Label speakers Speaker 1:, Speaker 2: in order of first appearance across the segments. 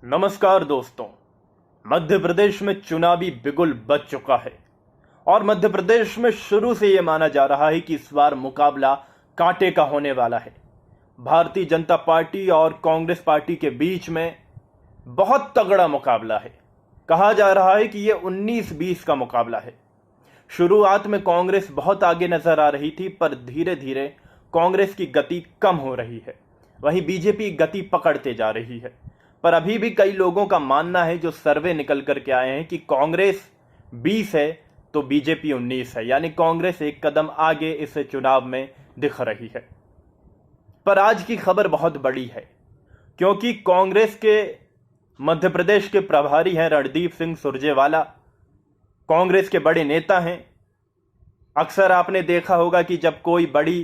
Speaker 1: नमस्कार दोस्तों। मध्य प्रदेश में चुनावी बिगुल बज चुका है और मध्य प्रदेश में शुरू से यह माना जा रहा है कि इस बार मुकाबला कांटे का होने वाला है। भारतीय जनता पार्टी और कांग्रेस पार्टी के बीच में बहुत तगड़ा मुकाबला है। कहा जा रहा है कि यह 19-20 का मुकाबला है। शुरुआत में कांग्रेस बहुत आगे नजर आ रही थी, पर धीरे धीरे कांग्रेस की गति कम हो रही है, वहीं बीजेपी गति पकड़ते जा रही है। पर अभी भी कई लोगों का मानना है, जो सर्वे निकल करके आए हैं, कि कांग्रेस 20 है तो बीजेपी 19 है, यानी कांग्रेस एक कदम आगे इस चुनाव में दिख रही है। पर आज की खबर बहुत बड़ी है, क्योंकि कांग्रेस के मध्य प्रदेश के प्रभारी हैं रणदीप सिंह सुरजेवाला। कांग्रेस के बड़े नेता हैं। अक्सर आपने देखा होगा कि जब कोई बड़ी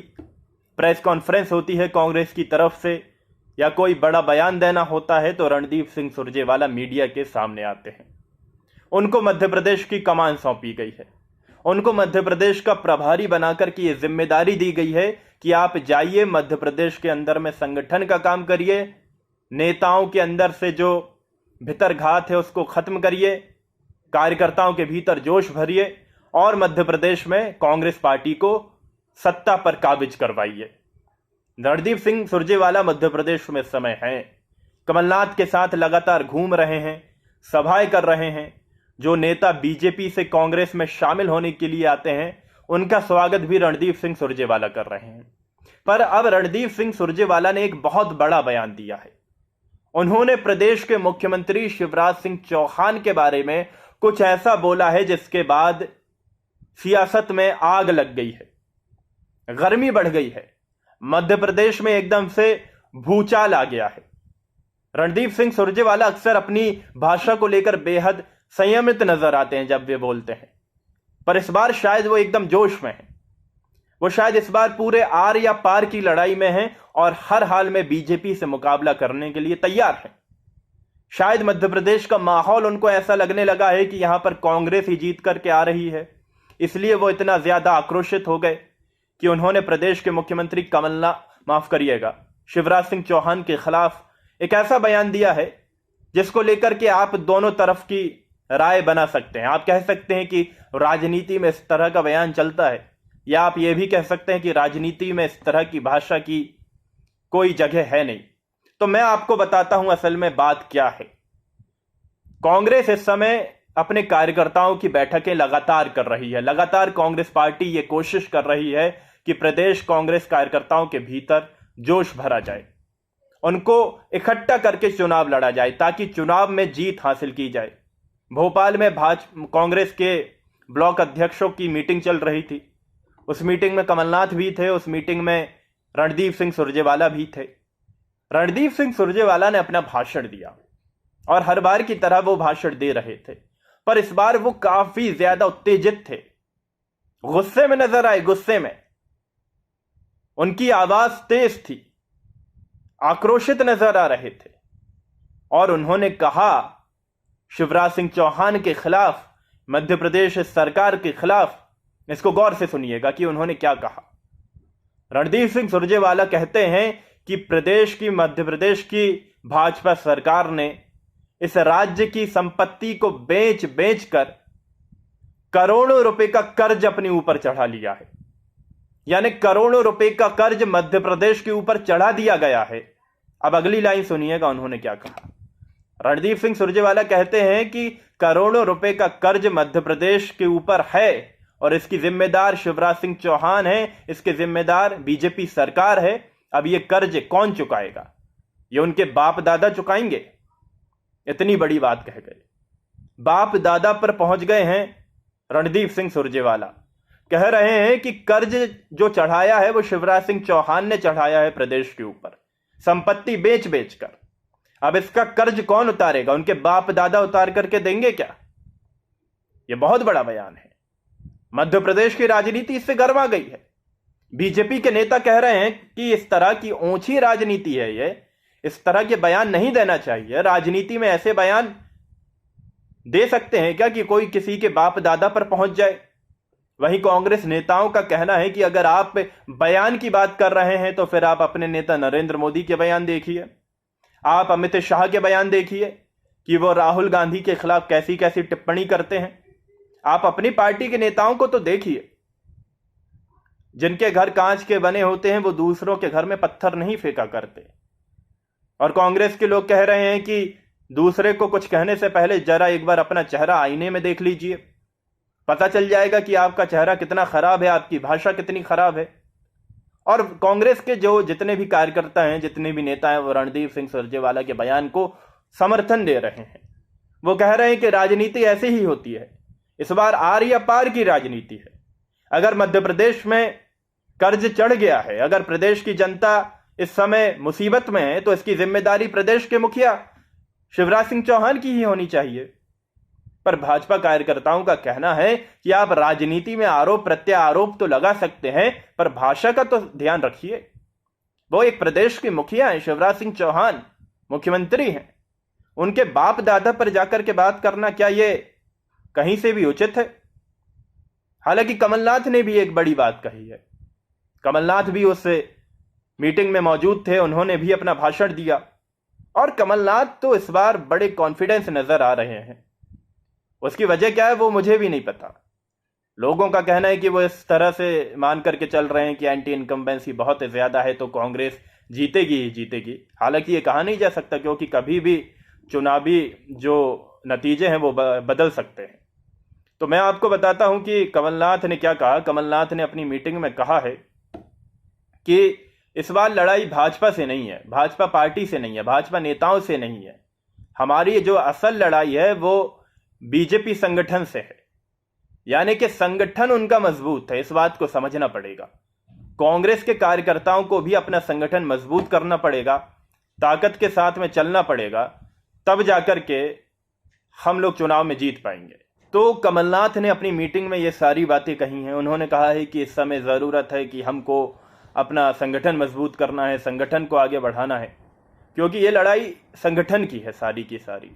Speaker 1: प्रेस कॉन्फ्रेंस होती है कांग्रेस की तरफ से या कोई बड़ा बयान देना होता है तो रणदीप सिंह सुरजेवाला मीडिया के सामने आते हैं। उनको मध्य प्रदेश की कमान सौंपी गई है। उनको मध्य प्रदेश का प्रभारी बनाकर के ये जिम्मेदारी दी गई है कि आप जाइए, मध्य प्रदेश के अंदर में संगठन का काम करिए, नेताओं के अंदर से जो भितरघात है उसको खत्म करिए, कार्यकर्ताओं के भीतर जोश भरिए और मध्य प्रदेश में कांग्रेस पार्टी को सत्ता पर काबिज करवाइए। रणदीप सिंह सुरजेवाला मध्य प्रदेश में इस समय हैं। कमलनाथ के साथ लगातार घूम रहे हैं, सभाएं कर रहे हैं। जो नेता बीजेपी से कांग्रेस में शामिल होने के लिए आते हैं उनका स्वागत भी रणदीप सिंह सुरजेवाला कर रहे हैं। पर अब रणदीप सिंह सुरजेवाला ने एक बहुत बड़ा बयान दिया है। उन्होंने प्रदेश के मुख्यमंत्री शिवराज सिंह चौहान के बारे में कुछ ऐसा बोला है जिसके बाद सियासत में आग लग गई है, गर्मी बढ़ गई है। मध्य प्रदेश में एकदम से भूचाल आ गया है। रणदीप सिंह सुरजेवाला अक्सर अपनी भाषा को लेकर बेहद संयमित नजर आते हैं जब वे बोलते हैं, पर इस बार शायद वो एकदम जोश में हैं। वो शायद इस बार पूरे आर या पार की लड़ाई में हैं और हर हाल में बीजेपी से मुकाबला करने के लिए तैयार हैं। शायद मध्य प्रदेश का माहौल उनको ऐसा लगने लगा है कि यहां पर कांग्रेस ही जीत करके आ रही है, इसलिए वो इतना ज्यादा आक्रोशित हो गए कि उन्होंने प्रदेश के मुख्यमंत्री शिवराज सिंह चौहान के खिलाफ एक ऐसा बयान दिया है जिसको लेकर के आप दोनों तरफ की राय बना सकते हैं। आप कह सकते हैं कि राजनीति में इस तरह का बयान चलता है, या आप यह भी कह सकते हैं कि राजनीति में इस तरह की भाषा की कोई जगह है नहीं। तो मैं आपको बताता हूं असल में बात क्या है। कांग्रेस इस समय अपने कार्यकर्ताओं की बैठकें लगातार कर रही है। लगातार कांग्रेस पार्टी ये कोशिश कर रही है कि प्रदेश कांग्रेस कार्यकर्ताओं के भीतर जोश भरा जाए, उनको इकट्ठा करके चुनाव लड़ा जाए ताकि चुनाव में जीत हासिल की जाए। भोपाल में कांग्रेस के ब्लॉक अध्यक्षों की मीटिंग चल रही थी। उस मीटिंग में कमलनाथ भी थे, उस मीटिंग में रणदीप सिंह सुरजेवाला भी थे। रणदीप सिंह सुरजेवाला ने अपना भाषण दिया और हर बार की तरह वो भाषण दे रहे थे, पर इस बार वो काफी ज्यादा उत्तेजित थे, गुस्से में नजर आए। गुस्से में उनकी आवाज तेज थी, आक्रोशित नजर आ रहे थे और उन्होंने कहा शिवराज सिंह चौहान के खिलाफ, मध्य प्रदेश सरकार के खिलाफ। इसको गौर से सुनिएगा कि उन्होंने क्या कहा। रणदीप सिंह सुरजेवाला कहते हैं कि मध्य प्रदेश की भाजपा सरकार ने इस राज्य की संपत्ति को बेच बेच कर करोड़ों रुपए का कर्ज अपने ऊपर चढ़ा लिया है, यानी करोड़ों रुपए का कर्ज मध्य प्रदेश के ऊपर चढ़ा दिया गया है। अब अगली लाइन सुनिएगा उन्होंने क्या कहा। रणदीप सिंह सुरजेवाला कहते हैं कि करोड़ों रुपए का कर्ज मध्य प्रदेश के ऊपर है और इसकी जिम्मेदार शिवराज सिंह चौहान है, इसके जिम्मेदार बीजेपी सरकार है। अब ये कर्ज कौन चुकाएगा? ये उनके बाप दादा चुकाएंगे? इतनी बड़ी बात कह गए, बाप दादा पर पहुंच गए हैं। रणदीप सिंह सुरजेवाला कह रहे हैं कि कर्ज जो चढ़ाया है वो शिवराज सिंह चौहान ने चढ़ाया है प्रदेश के ऊपर, संपत्ति बेच बेच कर। अब इसका कर्ज कौन उतारेगा? उनके बाप दादा उतार करके देंगे क्या? यह बहुत बड़ा बयान है। मध्य प्रदेश की राजनीति इससे गर्मा गई है। बीजेपी के नेता कह रहे हैं कि इस तरह की ऊंची राजनीति है, ये इस तरह के बयान नहीं देना चाहिए। राजनीति में ऐसे बयान दे सकते हैं क्या कि कोई किसी के बाप दादा पर पहुंच जाए? वहीं कांग्रेस नेताओं का कहना है कि अगर आप बयान की बात कर रहे हैं तो फिर आप अपने नेता नरेंद्र मोदी के बयान देखिए, आप अमित शाह के बयान देखिए, कि वो राहुल गांधी के खिलाफ कैसी कैसी टिप्पणी करते हैं। आप अपनी पार्टी के नेताओं को तो देखिए, जिनके घर कांच के बने होते हैं वो दूसरों के घर में पत्थर नहीं फेंका करते। और कांग्रेस के लोग कह रहे हैं कि दूसरे को कुछ कहने से पहले जरा एक बार अपना चेहरा आईने में देख लीजिए, पता चल जाएगा कि आपका चेहरा कितना खराब है, आपकी भाषा कितनी खराब है। और कांग्रेस के जो जितने भी कार्यकर्ता हैं, जितने भी नेता हैं, वो रणदीप सिंह सुरजेवाला के बयान को समर्थन दे रहे हैं। वो कह रहे हैं कि राजनीति ऐसी ही होती है, इस बार आर या पार की राजनीति है। अगर मध्य प्रदेश में कर्ज चढ़ गया है, अगर प्रदेश की जनता इस समय मुसीबत में है, तो इसकी जिम्मेदारी प्रदेश के मुखिया शिवराज सिंह चौहान की ही होनी चाहिए। पर भाजपा कार्यकर्ताओं का कहना है कि आप राजनीति में आरोप प्रत्यारोप तो लगा सकते हैं, पर भाषा का तो ध्यान रखिए। वो एक प्रदेश के मुखिया हैं, शिवराज सिंह चौहान मुख्यमंत्री हैं। उनके बाप दादा पर जाकर के बात करना क्या ये कहीं से भी उचित है? हालांकि कमलनाथ ने भी एक बड़ी बात कही है, कमलनाथ भी उस मीटिंग में मौजूद थे, उन्होंने भी अपना भाषण दिया। और कमलनाथ तो इस बार बड़े कॉन्फिडेंस नजर आ रहे हैं। उसकी वजह क्या है वो मुझे भी नहीं पता। लोगों का कहना है कि वो इस तरह से मान करके चल रहे हैं कि एंटी इनकम्बेंसी बहुत ज्यादा है, तो कांग्रेस जीतेगी ही जीतेगी। हालांकि ये कहा नहीं जा सकता, क्योंकि कभी भी चुनावी जो नतीजे हैं वो बदल सकते हैं। तो मैं आपको बताता हूं कि कमलनाथ ने क्या कहा। कमलनाथ ने अपनी मीटिंग में कहा है कि इस बार लड़ाई भाजपा से नहीं है, भाजपा पार्टी से नहीं है, भाजपा नेताओं से नहीं है। हमारी जो असल लड़ाई है वो बीजेपी संगठन से है। यानी कि संगठन उनका मजबूत है, इस बात को समझना पड़ेगा। कांग्रेस के कार्यकर्ताओं को भी अपना संगठन मजबूत करना पड़ेगा, ताकत के साथ में चलना पड़ेगा, तब जाकर के हम लोग चुनाव में जीत पाएंगे। तो कमलनाथ ने अपनी मीटिंग में ये सारी बातें कही हैं। उन्होंने कहा है कि इस समय ज़रूरत है कि हमको अपना संगठन मजबूत करना है, संगठन को आगे बढ़ाना है, क्योंकि ये लड़ाई संगठन की है सारी की सारी।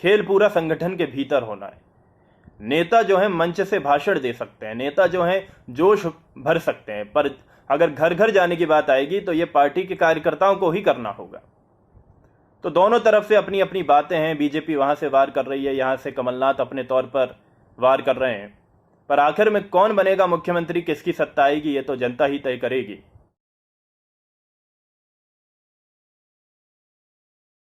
Speaker 1: खेल पूरा संगठन के भीतर होना है। नेता जो है मंच से भाषण दे सकते हैं, नेता जो है जोश भर सकते हैं, पर अगर घर घर जाने की बात आएगी तो ये पार्टी के कार्यकर्ताओं को ही करना होगा। तो दोनों तरफ से अपनी अपनी बातें हैं। बीजेपी वहां से वार कर रही है, यहां से कमलनाथ अपने तौर पर वार कर रहे हैं। पर आखिर में कौन बनेगा मुख्यमंत्री, किसकी सत्ता आएगी, ये तो जनता ही तय करेगी।